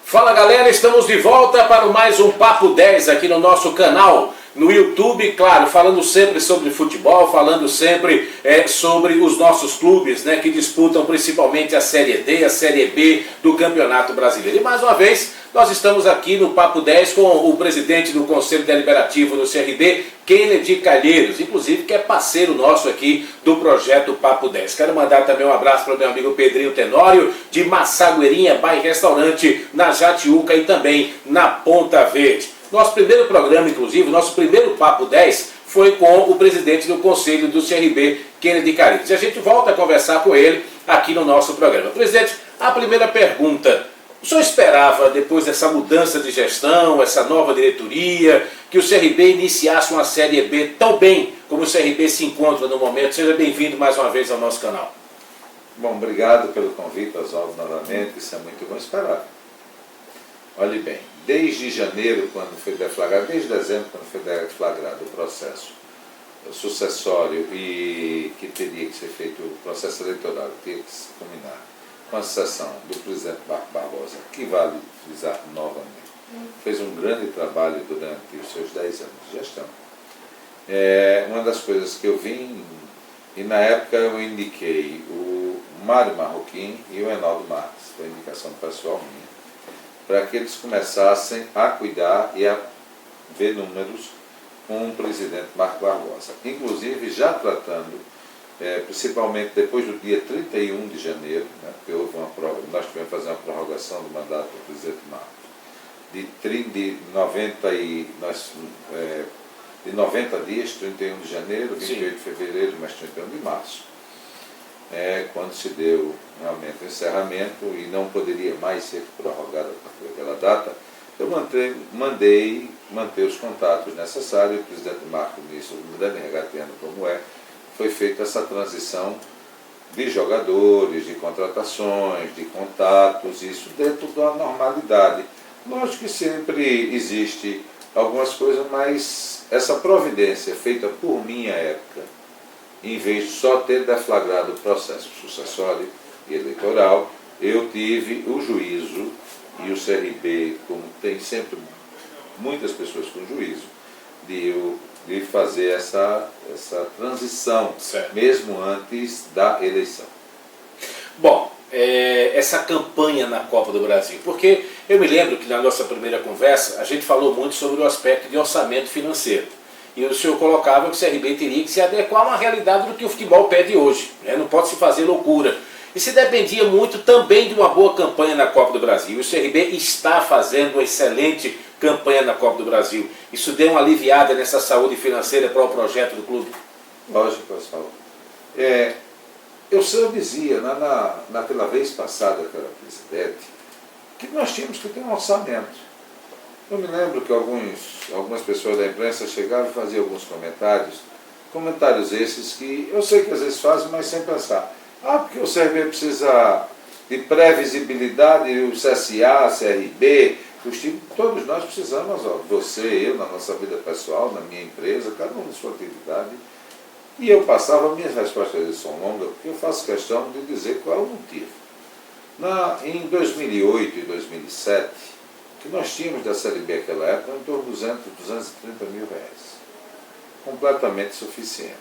Fala galera, estamos de volta para mais um Papo 10 aqui no nosso canal, no YouTube, claro, falando sempre sobre futebol, falando sempre sobre os nossos clubes, né, que disputam principalmente a Série D, a Série B do Campeonato Brasileiro. E mais uma vez, nós estamos aqui no Papo 10 com o presidente do Conselho Deliberativo do CRB, Kennedy Calheiros, inclusive que é parceiro nosso aqui do projeto Papo 10. Quero mandar também um abraço para o meu amigo Pedrinho Tenório, de Massagueirinha, Bar Restaurante, na Jatiuca e também na Ponta Verde. Nosso primeiro programa, inclusive, nosso primeiro Papo 10 foi com o presidente do Conselho do CRB, Kennedy Calheiros. E a gente volta a conversar com ele aqui no nosso programa. Presidente, a primeira pergunta: o senhor esperava, depois dessa mudança de gestão, essa nova diretoria, que o CRB iniciasse uma Série B tão bem como o CRB se encontra no momento? Seja bem-vindo mais uma vez ao nosso canal. Bom, obrigado pelo convite, Oswaldo, novamente. Isso é muito bom esperar. Olhe bem, desde janeiro, quando foi deflagrado, desde dezembro, quando foi deflagrado o processo sucessório e que teria que ser feito o processo eleitoral, que teria que se culminar com a sucessão do presidente Marco Barbosa, que vale frisar novamente, fez um grande trabalho durante os seus 10 anos de gestão. Uma das coisas que eu vim, e na época eu indiquei o Mário Marroquim e o Enaldo Marques, foi indicação pessoal minha, para que eles começassem a cuidar e a ver números com o presidente Marco Barbosa. Inclusive já tratando, principalmente depois do dia 31 de janeiro, né, porque houve nós tivemos que fazer uma prorrogação do mandato do presidente Marcos, de 90 dias, 31 de janeiro, 28 de fevereiro, mais 31 de março, quando se deu realmente o encerramento e não poderia mais ser prorrogada por aquela data, eu mandei manter os contatos necessários. O presidente Marco, nisso, grande regatiano como foi feita essa transição de jogadores, de contratações, de contatos, isso dentro da normalidade. Lógico que sempre existe algumas coisas, mas essa providência feita por minha época, em vez de só ter deflagrado o processo sucessório e eleitoral, eu tive o juízo, e o CRB, como tem sempre muitas pessoas com juízo, de fazer essa transição, certo, mesmo antes da eleição. Bom, essa campanha na Copa do Brasil, porque eu me lembro que na nossa primeira conversa a gente falou muito sobre o aspecto de orçamento financeiro. E o senhor colocava que o CRB teria que se adequar a uma realidade do que o futebol pede hoje, né? Não pode se fazer loucura. E se dependia muito também de uma boa campanha na Copa do Brasil. E o CRB está fazendo uma excelente campanha na Copa do Brasil. Isso deu uma aliviada nessa saúde financeira para o projeto do clube? Lógico, pessoal. Eu só dizia, naquela vez passada que eu era presidente, que nós tínhamos que ter um orçamento. Eu me lembro que algumas pessoas da imprensa chegavam e faziam alguns comentários esses que eu sei que às vezes fazem, mas sem pensar. Porque o CRB precisa de previsibilidade, o CSA, a CRB, os times, todos nós precisamos, você, eu, na nossa vida pessoal, na minha empresa, cada um na sua atividade. E eu passava, minhas respostas são longas, porque eu faço questão de dizer qual é o motivo. Em 2008 e 2007, que nós tínhamos da Série B naquela época, em torno de 230 mil reais. Completamente suficiente.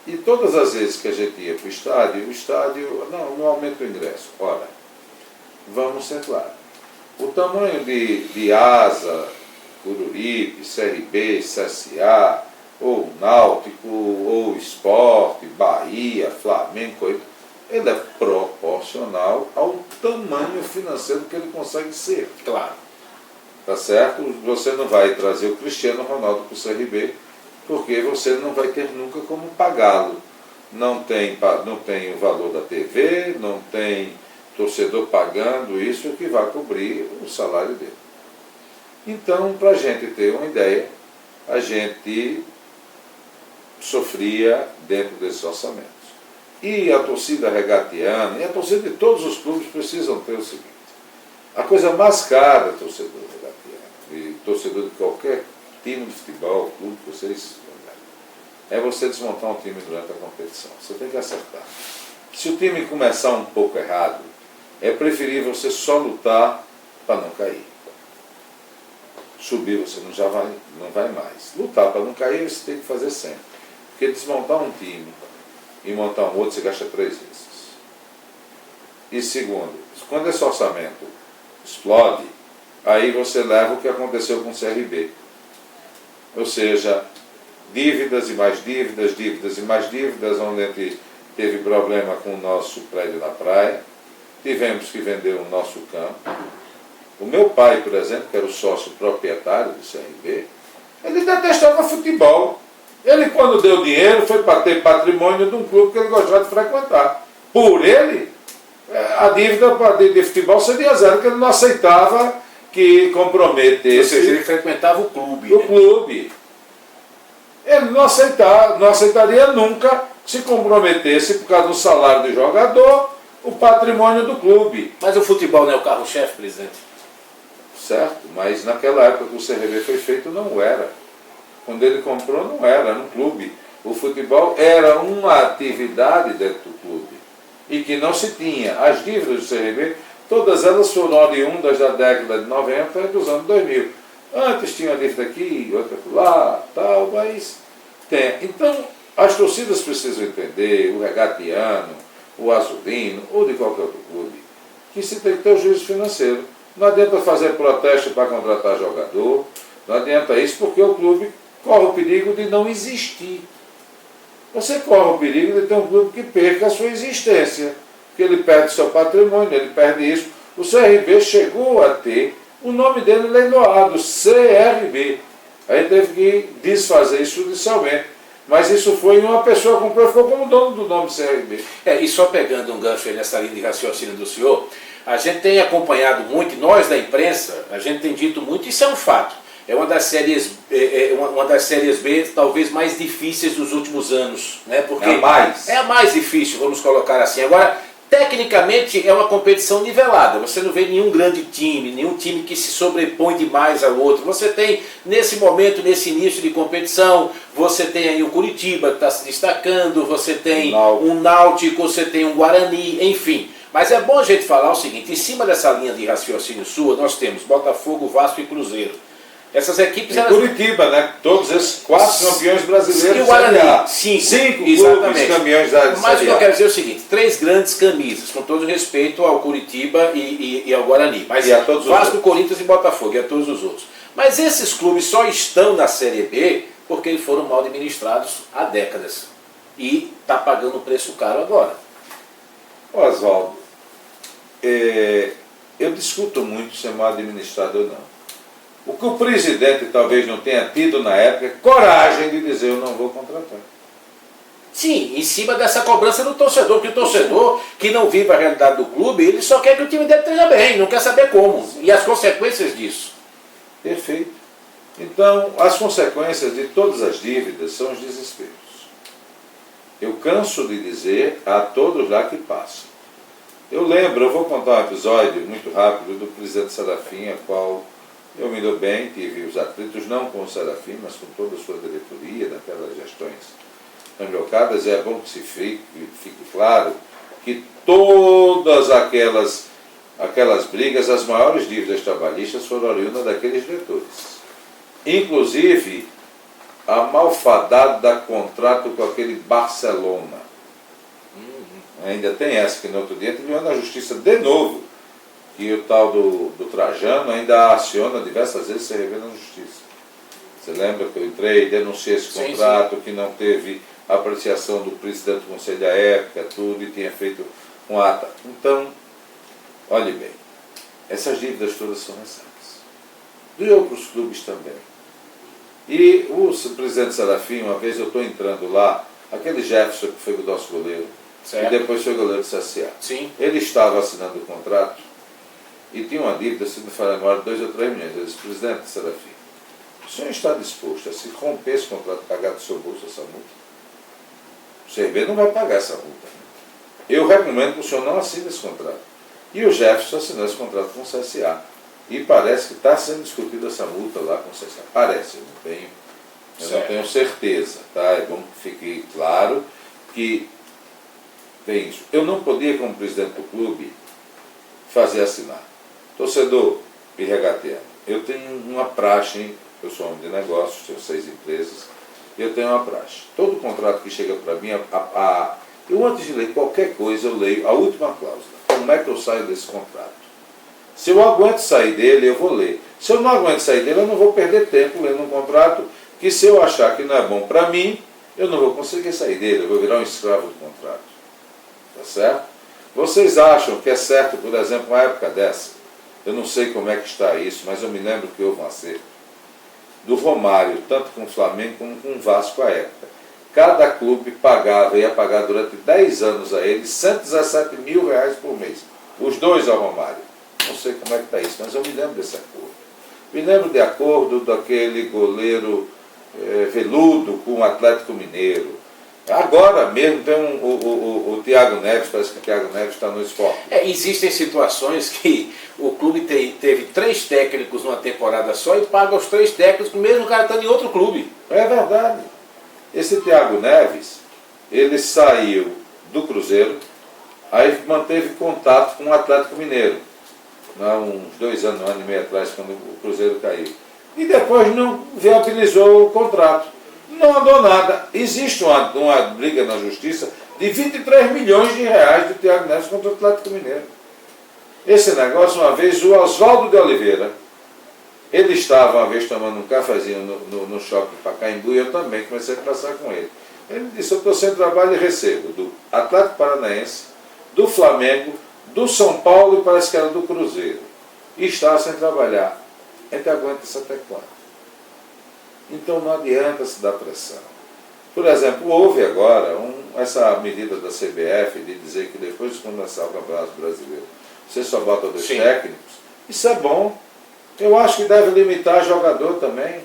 E todas as vezes que a gente ia para o estádio, não aumenta o ingresso. Ora, vamos ser claros. O tamanho de Asa, Cururipe, CRB, CSA, ou Náutico, ou Sport, Bahia, Flamengo, ele é proporcional ao tamanho financeiro que ele consegue ser. Claro. Tá certo? Você não vai trazer o Cristiano Ronaldo para o CRB, porque você não vai ter nunca como pagá-lo. Não tem o valor da TV, não tem torcedor pagando isso que vai cobrir o salário dele. Então, para a gente ter uma ideia, a gente sofria dentro desses orçamentos. E a torcida regatiana, e a torcida de todos os clubes precisam ter o seguinte: a coisa mais cara, torcedor regatiano, e torcedor de qualquer time de futebol, clube que vocês é você desmontar um time durante a competição. Você tem que acertar. Se o time começar um pouco errado, é preferível você só lutar para não cair. Subir você não vai mais. Lutar para não cair você tem que fazer sempre. Porque desmontar um time e montar um outro você gasta 3 vezes. E segundo, quando esse orçamento explode, aí você leva o que aconteceu com o CRB. Ou seja, dívidas e mais dívidas, dívidas e mais dívidas, onde a gente teve problema com o nosso prédio na praia, tivemos que vender o nosso campo. O meu pai, por exemplo, que era o sócio proprietário do CRB, ele detestava futebol. Ele, quando deu dinheiro, foi para ter patrimônio de um clube que ele gostava de frequentar. Por ele, a dívida de futebol seria zero, porque ele não aceitava que comprometesse. Ou seja, ele frequentava o clube. O clube. Ele não aceitaria nunca que se comprometesse, por causa do salário do jogador, o patrimônio do clube. Mas o futebol não é o carro-chefe, presidente? Certo, mas naquela época que o CRB foi feito não era. Quando ele comprou não era um clube. O futebol era uma atividade dentro do clube. E que não se tinha. As dívidas do CRB, todas elas foram oriundas da década de 90 e dos anos 2000. Antes tinha uma dívida aqui, outra lá, tal, mas tem. Então, as torcidas precisam entender, o regatiano, o azulino, ou de qualquer outro clube, que se tem que ter o juízo financeiro. Não adianta fazer protesto para contratar jogador, não adianta isso, porque o clube corre o perigo de não existir. Você corre o perigo de ter um clube que perca a sua existência, porque ele perde seu patrimônio, ele perde isso. O CRB chegou a ter o nome dele leiloado, CRB. Aí teve que desfazer isso judicialmente. Mas isso foi uma pessoa que comprou e ficou como dono do nome CRB. E só pegando um gancho aí nessa linha de raciocínio do senhor, a gente tem acompanhado muito, nós da imprensa, a gente tem dito muito, isso é um fato. É uma das séries B talvez mais difíceis dos últimos anos. Né? Porque é a mais difícil, vamos colocar assim. Agora, tecnicamente é uma competição nivelada. Você não vê nenhum grande time, nenhum time que se sobrepõe demais ao outro. Você tem, nesse momento, nesse início de competição, você tem aí o Curitiba que está se destacando, você tem um Náutico, você tem um Guarani, enfim. Mas é bom a gente falar o seguinte, em cima dessa linha de raciocínio sua, nós temos Botafogo, Vasco e Cruzeiro. Essas equipes... E Curitiba, né? Todos esses 4 campeões brasileiros. E o Guarani, 5 clubes campeões da Série A. Mas o que eu quero dizer é o seguinte, 3 grandes camisas, com todo respeito ao Curitiba e ao Guarani. Mas e a todos Vasco, Corinthians e Botafogo, e a todos os outros. Mas esses clubes só estão na Série B porque eles foram mal administrados há décadas. E está pagando um preço caro agora. Oswaldo, eu discuto muito se é mal administrado ou não. O que o presidente talvez não tenha tido na época é coragem de dizer eu não vou contratar. Sim, em cima dessa cobrança do torcedor, porque o torcedor que não vive a realidade do clube, ele só quer que o time dele esteja bem, não quer saber como. E as consequências disso. Perfeito. Então, as consequências de todas as dívidas são os desesperos. Eu canso de dizer a todos lá que passam. Eu vou contar um episódio muito rápido do presidente Serafim, a qual eu me dou bem, tive os atritos não com o Serafim, mas com toda a sua diretoria, daquelas gestões ambiocadas. É bom que fique claro que todas aquelas brigas, as maiores dívidas trabalhistas foram oriundas daqueles diretores. Inclusive, a malfadada contrato com aquele Barcelona. Ainda tem essa, que no outro dia teve na justiça de novo, que o tal do Trajano ainda aciona diversas vezes, se revê na justiça. Você lembra que eu entrei, denunciei esse contrato, sim. Que não teve apreciação do presidente do conselho da época, tudo, e tinha feito um ata. Então, olhe bem, essas dívidas todas são ressadas. De outros clubes também. E o presidente Serafim, uma vez eu estou entrando lá, aquele Jefferson que foi o nosso goleiro, certo. E depois foi goleiro do CSA. Sim. Ele estava assinando o contrato e tinha uma dívida, se não falar agora, 2 ou 3 milhões. Ele disse, presidente Serafim, o senhor está disposto a se romper esse contrato, pagar do seu bolso essa multa? O CRB não vai pagar essa multa. Eu recomendo que o senhor não assine esse contrato. E o Jefferson assinou esse contrato com o CSA. E parece que está sendo discutida essa multa lá com o CSA. Parece, eu não tenho certeza. Tá? É bom que fique claro que tem isso. Eu não podia, como presidente do clube, fazer assinar. Torcedor, e regateando. Eu tenho uma praxe, eu sou homem de negócios, tenho 6 empresas, eu tenho uma praxe. Todo contrato que chega para mim, eu antes de ler qualquer coisa, eu leio a última cláusula. Como é que eu saio desse contrato? Se eu aguento sair dele, eu vou ler. Se eu não aguento sair dele, eu não vou perder tempo lendo um contrato que, se eu achar que não é bom para mim, eu não vou conseguir sair dele, eu vou virar um escravo do contrato. Tá certo? Vocês acham que é certo, por exemplo, uma época dessa, eu não sei como é que está isso, mas eu me lembro que houve um acerto do Romário, tanto com o Flamengo como com o Vasco à época. Cada clube ia pagar durante 10 anos a ele R$117 mil por mês. Os dois ao Romário. Não sei como é que está isso, mas eu me lembro desse acordo. Me lembro de acordo daquele goleiro Veludo com o Atlético Mineiro. Agora mesmo tem o Thiago Neves, parece que o Thiago Neves está no Sport. Existem situações que o clube teve 3 técnicos numa temporada só e paga os 3 técnicos, mesmo o cara estando em outro clube. É verdade. Esse Thiago Neves, ele saiu do Cruzeiro, aí manteve contato com o Atlético Mineiro, uns 2 anos, 1 ano e meio atrás, quando o Cruzeiro caiu. E depois não viabilizou o contrato. Não andou nada. Existe uma briga na justiça de 23 milhões de reais do Thiago Neves contra o Atlético Mineiro. Esse negócio, uma vez, o Oswaldo de Oliveira, ele estava uma vez tomando um cafezinho no shopping Pacaembu, e eu também comecei a conversar com ele. Ele disse: eu estou sem trabalho e recebo do Atlético Paranaense, do Flamengo, do São Paulo e parece que era do Cruzeiro. E estava sem trabalhar. A gente aguenta isso até quando? Então não adianta se dar pressão. Por exemplo, houve agora essa medida da CBF de dizer que depois de começar o Campeonato Brasileiro, você só bota 2 técnicos. Isso é bom. Eu acho que deve limitar jogador também,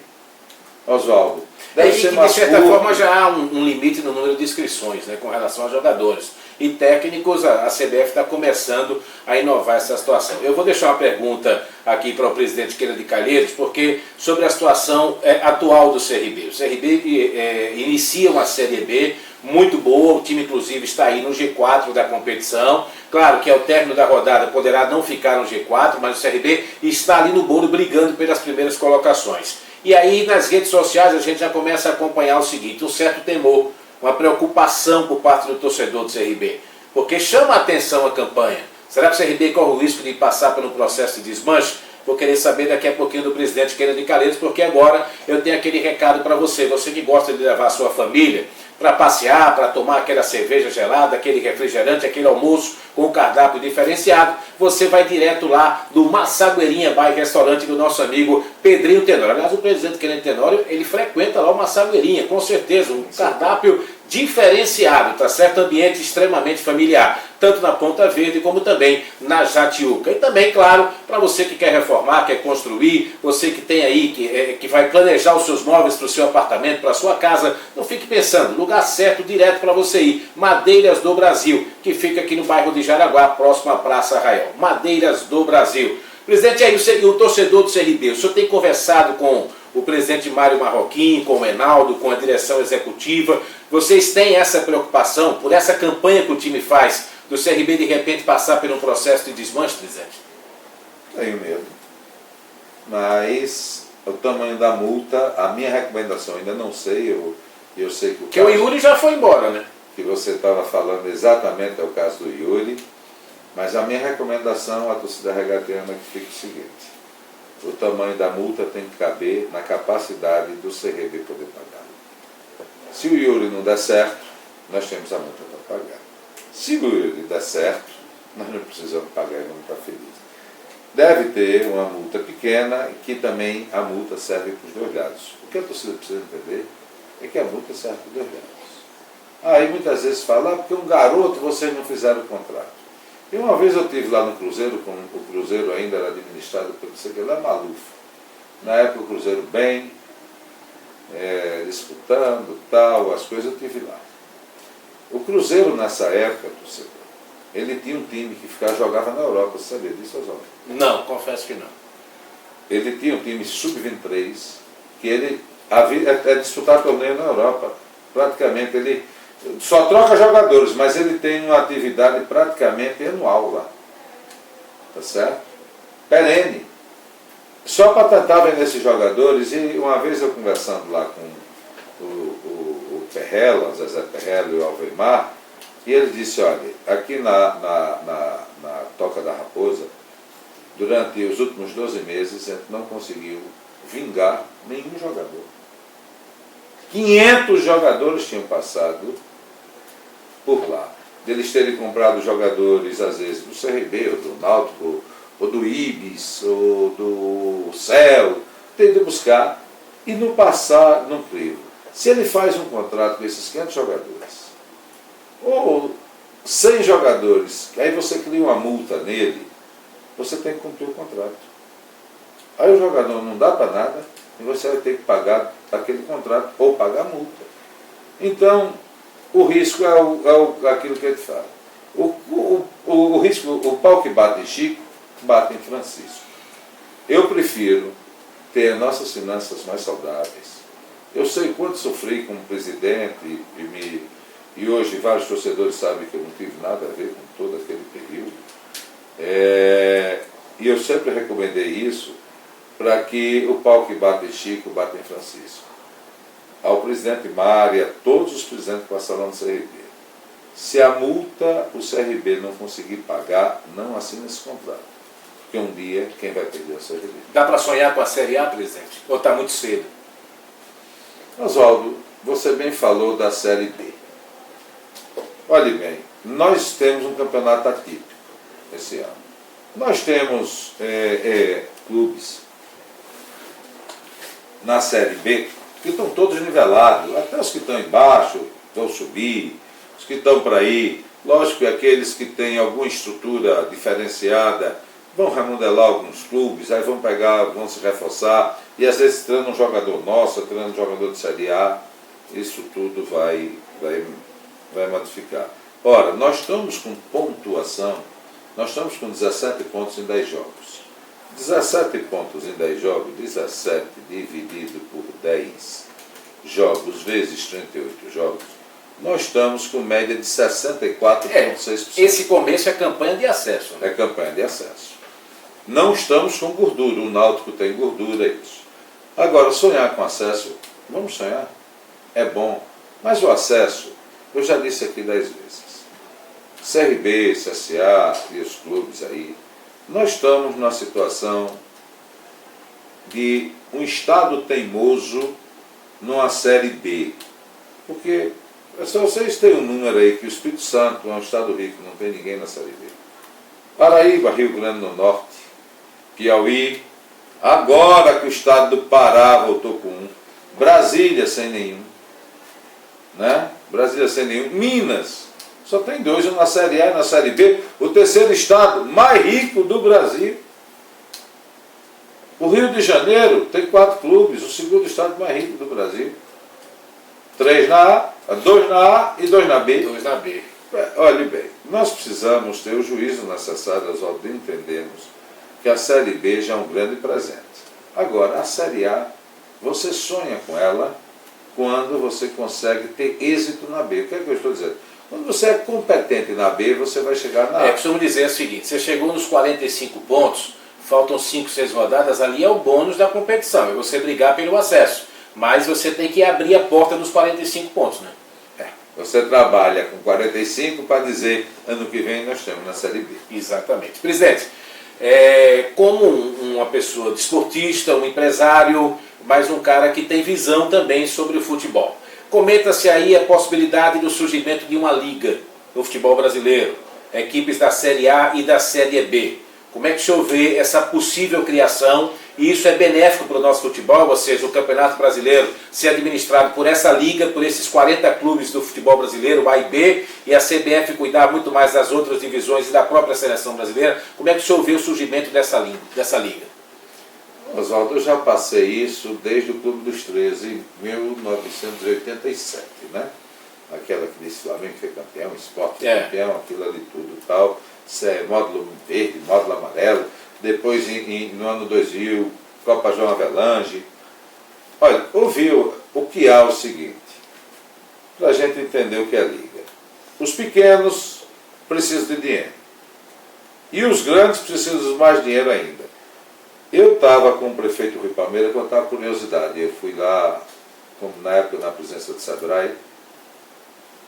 Oswaldo. Deve ser mais de certa curto. forma já há um limite no número de inscrições, né, com relação aos jogadores. E técnicos, a CBF está começando a inovar essa situação. Eu vou deixar uma pergunta aqui para o presidente Queira de Calheiros, porque sobre a situação atual do CRB. O CRB inicia uma Série B muito boa, o time inclusive está aí no G4 da competição. Claro que ao término da rodada poderá não ficar no G4, mas o CRB está ali no bolo brigando pelas primeiras colocações. E aí nas redes sociais a gente já começa a acompanhar o seguinte: um certo temor, uma preocupação por parte do torcedor do CRB, porque chama a atenção a campanha. Será que o CRB corre o risco de passar por um processo de desmanche? Vou querer saber daqui a pouquinho do presidente Queira de Calheiros, porque agora eu tenho aquele recado para você. Você que gosta de levar a sua família para passear, para tomar aquela cerveja gelada, aquele refrigerante, aquele almoço com cardápio diferenciado, você vai direto lá do Massagueirinha Bar e Restaurante do nosso amigo Pedrinho Tenório. Aliás, o presidente Queira de Tenório, ele frequenta lá o Massagueirinha, com certeza, um cardápio diferenciado, tá certo? Ambiente extremamente familiar, tanto na Ponta Verde como também na Jatiuca. E também, claro, para você que quer reformar, quer construir, você que tem aí, que vai planejar os seus móveis para o seu apartamento, para a sua casa, não fique pensando, lugar certo, direto para você ir. Madeiras do Brasil, que fica aqui no bairro de Jaraguá, próximo à Praça Arraial. Madeiras do Brasil. Presidente, aí o torcedor do CRB, o senhor tem conversado com o presidente Mário Marroquim, com o Enaldo, com a direção executiva. Vocês têm essa preocupação por essa campanha que o time faz, do CRB de repente passar por um processo de desmanche, presidente? Tenho medo. Mas o tamanho da multa, a minha recomendação, ainda não sei, eu sei que o Yuri já foi embora, né? Que você estava falando exatamente é o caso do Yuri, mas a minha recomendação à torcida regateana é que fique o seguinte: o tamanho da multa tem que caber na capacidade do CRB poder pagar. Se o Yuri não der certo, nós temos a multa para pagar. Se o Yuri der certo, nós não precisamos pagar e vamos estar felizes. Deve ter uma multa pequena, que também a multa serve para os 2 lados. O que a torcida precisa entender é que a multa serve para os 2 lados. Aí muitas vezes fala: porque um garoto vocês não fizeram o contrato. E uma vez eu estive lá no Cruzeiro, quando o Cruzeiro ainda era administrado pelo Maluf. Na época o Cruzeiro bem, disputando, tal, as coisas, eu estive lá. O Cruzeiro nessa época, ele tinha um time que jogava na Europa, você sabia disso, Oswaldo? Não, confesso que não. Ele tinha um time sub-23, que ele disputar torneio na Europa. Praticamente ele só troca jogadores, mas ele tem uma atividade praticamente anual lá. Tá certo? Perene. só para tentar vender esses jogadores. E uma vez eu conversando lá com o Perrella, o Zezé Perrella e o Alvemar, e ele disse, olha, aqui na Toca da Raposa, durante os últimos 12 meses, a gente não conseguiu vingar nenhum jogador. 500 jogadores tinham passado por lá. Deles terem comprado jogadores, às vezes, do CRB, ou do Náutico, ou do Ibis, ou do Céu, tem de buscar e não passar no crivo. Se ele faz um contrato com esses 500 jogadores, ou 100 jogadores, aí você cria uma multa nele, você tem que cumprir o contrato. Aí o jogador não dá para nada e você vai ter que pagar aquele contrato ou pagar a multa. Então, o risco é aquilo que ele fala. O risco, o pau que bate em Chico, bate em Francisco. Eu prefiro ter nossas finanças mais saudáveis. Eu sei quanto sofri como presidente e hoje vários torcedores sabem que eu não tive nada a ver com todo aquele período. E eu sempre recomendei isso para que o pau que bate em Chico, bate em Francisco. Ao presidente Mário e a todos os presidentes que passaram no CRB. Se a multa o CRB não conseguir pagar, não assina esse contrato. Porque um dia, quem vai perder é o CRB. Dá para sonhar com a Série A, presidente? Ou está muito cedo? Oswaldo, você bem falou da Série B. Olhe bem, nós temos um campeonato atípico esse ano. Nós temos clubes na Série B que estão todos nivelados, até os que estão embaixo vão subir, os que estão para aí, lógico que aqueles que têm alguma estrutura diferenciada vão remodelar alguns clubes, aí vão pegar, vão se reforçar, e às vezes treinam um jogador nosso, treinam um jogador de Série A, isso tudo vai modificar. Ora, nós estamos com pontuação, nós estamos com 17 pontos em 10 jogos. 17 pontos em 10 jogos, 17 dividido por 10 jogos vezes 38 jogos, nós estamos com média de 64,6%. Esse começo é campanha de acesso. Né? É campanha de acesso. Não estamos com gordura, o Náutico tem gordura, é isso. Agora, sonhar com acesso, vamos sonhar, é bom, mas o acesso, eu já disse aqui 10 vezes, CRB, CSA e os clubes aí, nós estamos numa situação de um estado teimoso numa Série B. Porque, se vocês têm um número aí que o Espírito Santo é um estado rico, não tem ninguém na Série B. Paraíba, Rio Grande do Norte, Piauí, agora que o estado do Pará voltou com um, Brasília sem nenhum, né? Brasília sem nenhum, Minas, só tem 2, um na Série A e na Série B, o terceiro estado mais rico do Brasil. O Rio de Janeiro tem 4 clubes, o segundo estado mais rico do Brasil. 3 na A, 2 na A e 2 na B. 2 na B. Olhe bem, nós precisamos ter o juízo necessário, Oswaldo, de entendermos que a Série B já é um grande presente. Agora, a Série A, você sonha com ela quando você consegue ter êxito na B. O que é que eu estou dizendo? Quando você é competente na B, você vai chegar na A. Costumo dizer o seguinte, você chegou nos 45 pontos, faltam 5, 6 rodadas, ali é o bônus da competição, é você brigar pelo acesso. Mas você tem que abrir a porta dos 45 pontos, né? Você trabalha com 45 para dizer, ano que vem nós estamos na Série B. Exatamente. Presidente, como uma pessoa desportista, um empresário, mas um cara que tem visão também sobre o futebol, comenta-se aí a possibilidade do surgimento de uma liga no futebol brasileiro, equipes da Série A e da Série B. Como é que o senhor vê essa possível criação? E isso é benéfico para o nosso futebol, ou seja, o Campeonato Brasileiro ser administrado por essa liga, por esses 40 clubes do futebol brasileiro, A e B, e a CBF cuidar muito mais das outras divisões e da própria seleção brasileira. Como é que o senhor vê o surgimento dessa liga? Oswaldo, eu já passei isso desde o Clube dos 13, em 1987, né? Aquela que disse Flamengo foi campeão, Sport foi campeão, aquilo ali tudo e tal, módulo verde, módulo amarelo. Depois, no ano 2000, Copa João Avelange. Olha, o que há é o seguinte, para a gente entender o que é a liga. Os pequenos precisam de dinheiro. E os grandes precisam de mais dinheiro ainda. Eu estava com o prefeito Rui Palmeira com uma curiosidade. Eu fui lá, como na época na presença do Sebrae,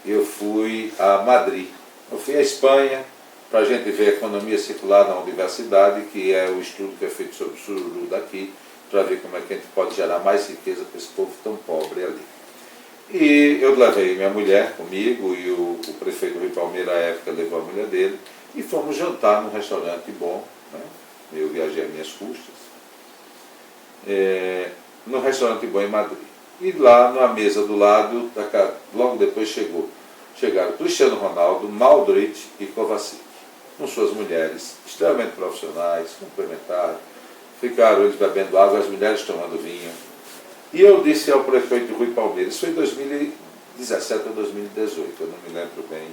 eu fui a Madrid. Eu fui à Espanha para a gente ver a economia circular na universidade, que é o estudo que é feito sobre o sururu daqui, para ver como é que a gente pode gerar mais riqueza para esse povo tão pobre ali. E eu levei minha mulher comigo e o prefeito Rui Palmeira, à época, levou a mulher dele e fomos jantar num restaurante bom, né? Eu viajei a minhas custas, num restaurante bom em Madrid. E lá, na mesa do lado, logo depois chegaram Cristiano Ronaldo, Modric e Kovacic, com suas mulheres extremamente profissionais, complementares. Ficaram eles bebendo água, as mulheres tomando vinho. E eu disse ao prefeito Rui Palmeira, isso foi em 2017 ou 2018, eu não me lembro bem.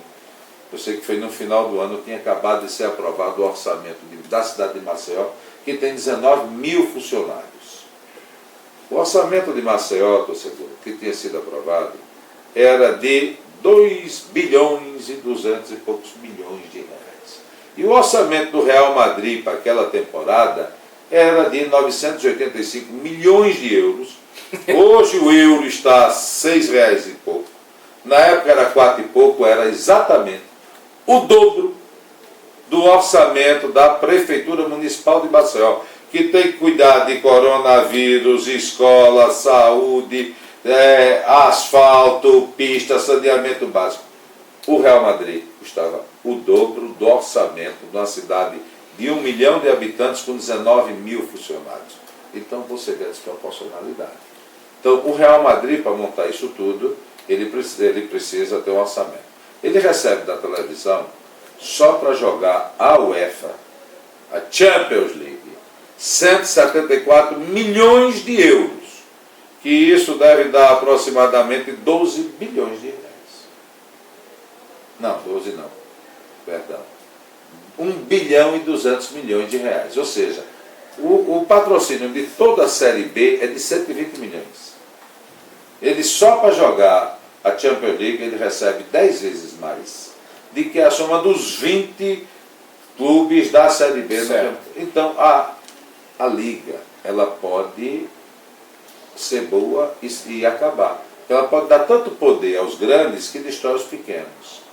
Eu sei que foi no final do ano, tinha acabado de ser aprovado o orçamento da cidade de Maceió, que tem 19 mil funcionários. O orçamento de Maceió, torcedor, que tinha sido aprovado, era de 2 bilhões e 200 e poucos milhões de reais. E o orçamento do Real Madrid para aquela temporada era de 985 milhões de euros. Hoje o euro está a R$6 e pouco. Na época era 4 e pouco, era exatamente o dobro do orçamento da Prefeitura Municipal de Maceió, que tem que cuidar de coronavírus, escola, saúde, asfalto, pista, saneamento básico. O Real Madrid custava o dobro do orçamento de uma cidade de 1 milhão de habitantes com 19 mil funcionários. Então você vê a desproporcionalidade. Então o Real Madrid, para montar isso tudo, ele precisa ter um orçamento. Ele recebe da televisão, só para jogar a UEFA, a Champions League, 174 milhões de euros, que isso deve dar aproximadamente 12 bilhões de reais. Não, 12 não, perdão. 1 bilhão e 200 milhões de reais. Ou seja, o patrocínio de toda a Série B é de 120 milhões. Ele só para jogar a Champions League, ele recebe 10 vezes mais do que a soma dos 20 clubes da Série B. Então, a Liga, ela pode ser boa e acabar. Ela pode dar tanto poder aos grandes que destrói os pequenos.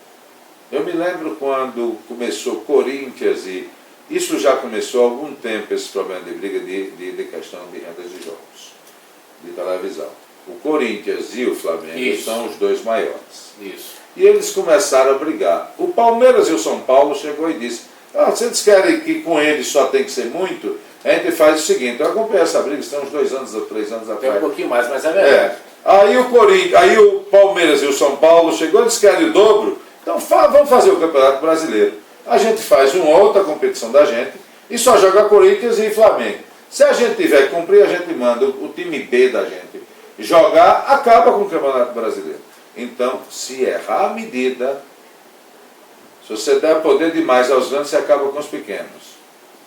Eu me lembro quando começou Corinthians, e isso já começou há algum tempo, esse problema de briga de questão de rendas de jogos, de televisão. O Corinthians e o Flamengo são os dois maiores. E eles começaram a brigar. O Palmeiras e o São Paulo chegou e disse, se eles querem que com eles só tem que ser muito, a gente faz o seguinte, eu acompanhei essa briga, estão uns 2 anos ou 3 anos atrás. Tem um pouquinho mais, mas é verdade. Aí o Palmeiras e o São Paulo chegou, eles querem o dobro, então vamos fazer o Campeonato Brasileiro. A gente faz uma outra competição da gente e só joga Corinthians e Flamengo. Se a gente tiver que cumprir, a gente manda o time B da gente jogar, acaba com o Campeonato Brasileiro. Então, se errar a medida, se você der poder demais aos grandes, você acaba com os pequenos.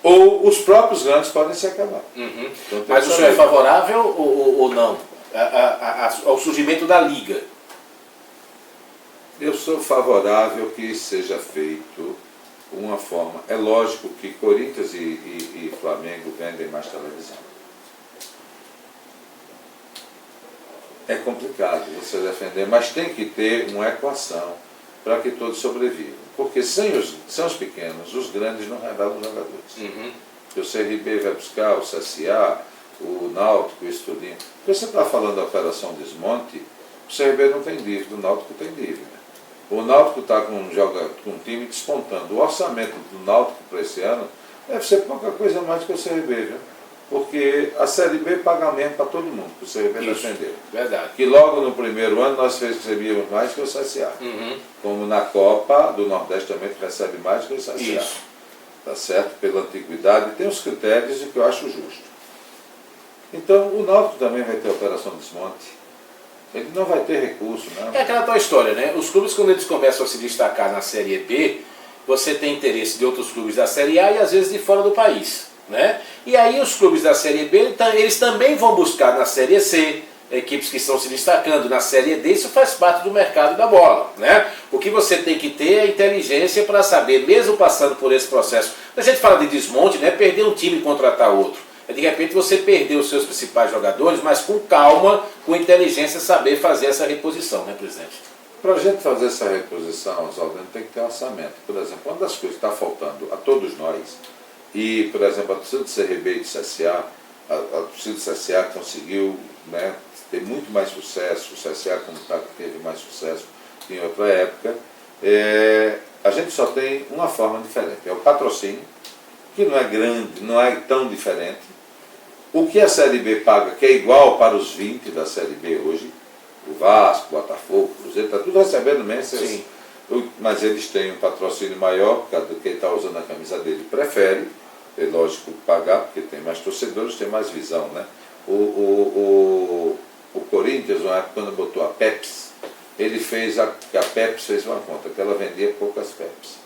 Ou os próprios grandes podem se acabar. Então, mas o senhor é favorável ou não ao surgimento da Liga? Eu sou favorável que seja feito uma forma. É lógico que Corinthians e Flamengo vendem mais televisão. É complicado você defender, mas tem que ter uma equação para que todos sobrevivam. Porque sem os pequenos, os grandes não revelam os jogadores. O CRB vai buscar o CSA, o Náutico, o Estudinho. Porque você está falando da Operação Desmonte, o CRB não tem dívida, o Náutico tem dívida. O Náutico está com um time despontando. O orçamento do Náutico para esse ano deve ser pouca coisa mais do que o CRB, viu? Porque a Série B paga mesmo para todo mundo, que o CRB defendeu. Verdade. Que logo no primeiro ano nós recebíamos mais que o CSA. Como na Copa do Nordeste também recebe mais que o CSA. Isso. Tá certo? Pela antiguidade, tem os critérios que eu acho justo. Então o Náutico também vai ter operação desmonte. Ele não vai ter recurso, não. É aquela tal história, né? Os clubes, quando eles começam a se destacar na Série B, você tem interesse de outros clubes da Série A e às vezes de fora do país, né? E aí os clubes da Série B, eles também vão buscar na Série C, equipes que estão se destacando na Série D, isso faz parte do mercado da bola, né? O que você tem que ter é inteligência para saber, mesmo passando por esse processo. Quando a gente fala de desmonte, não é perder um time e contratar outro. de repente você perdeu os seus principais jogadores, mas com calma, com inteligência, saber fazer essa reposição, né, presidente? Para a gente fazer essa reposição, Oswaldo, tem que ter um orçamento. Por exemplo, uma das coisas que está faltando a todos nós, e, por exemplo, a torcida do CRB e do CSA, a torcida do CSA conseguiu, né, ter muito mais sucesso, o CSA como tá, teve mais sucesso em outra época, a gente só tem uma forma diferente, é o patrocínio, que não é grande, não é tão diferente. O que a Série B paga, que é igual para os 20 da Série B hoje, o Vasco, o Botafogo, o Cruzeiro, está tudo recebendo mensalmente, mas eles têm um patrocínio maior, por causa do que está usando a camisa dele, prefere, é lógico, pagar, porque tem mais torcedores, tem mais visão, né? O Corinthians, na época, quando botou a Pepsi, ele fez, a Pepsi fez uma conta, que ela vendia poucas Pepsi.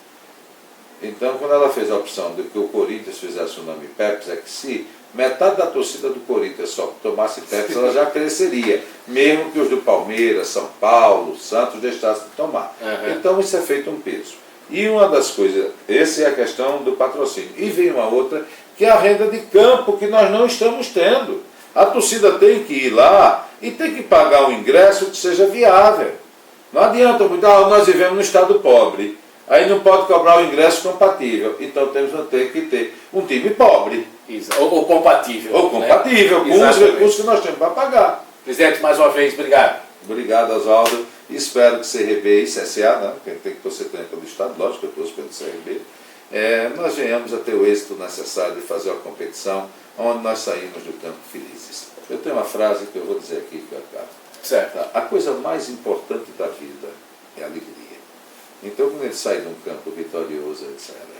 Então, quando ela fez a opção de que o Corinthians fizesse o nome Pepsi, é que se metade da torcida do Corinthians só tomasse Pepsi, ela já cresceria, mesmo que os do Palmeiras, São Paulo, Santos deixassem de tomar. Então, isso é feito um peso. E uma das coisas, essa é a questão do patrocínio. E vem uma outra, que é a renda de campo, que nós não estamos tendo. A torcida tem que ir lá e tem que pagar um ingresso que seja viável. Não adianta, nós vivemos num estado pobre, aí não pode cobrar o ingresso compatível. Então temos que ter um time pobre. Ou compatível. Ou compatível, né? Com os recursos que nós temos para pagar. Presidente, mais uma vez, obrigado. Obrigado, Oswaldo. Espero que CRB e CSA, não, porque tem que torcer também pelo Estado, lógico que eu torço pelo CRB, nós venhamos a ter o êxito necessário de fazer uma competição onde nós saímos do campo felizes. Eu tenho uma frase que eu vou dizer aqui, Cacá. Certo. A coisa mais importante da vida é a alegria. Então, quando ele sai de um campo vitorioso, ele sai alegre.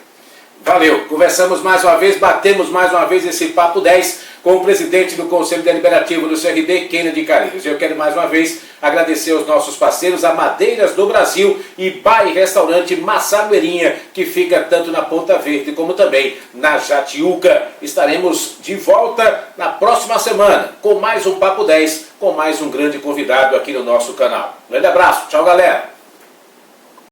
Valeu, conversamos mais uma vez, batemos mais uma vez esse Papo 10 com o presidente do Conselho Deliberativo do CRB, Kennedy Carilhos. Eu quero mais uma vez agradecer aos nossos parceiros, a Madeiras do Brasil e Bar e Restaurante Massagueirinha, que fica tanto na Ponta Verde como também na Jatiuca. Estaremos de volta na próxima semana com mais um Papo 10, com mais um grande convidado aqui no nosso canal. Um grande abraço, tchau galera!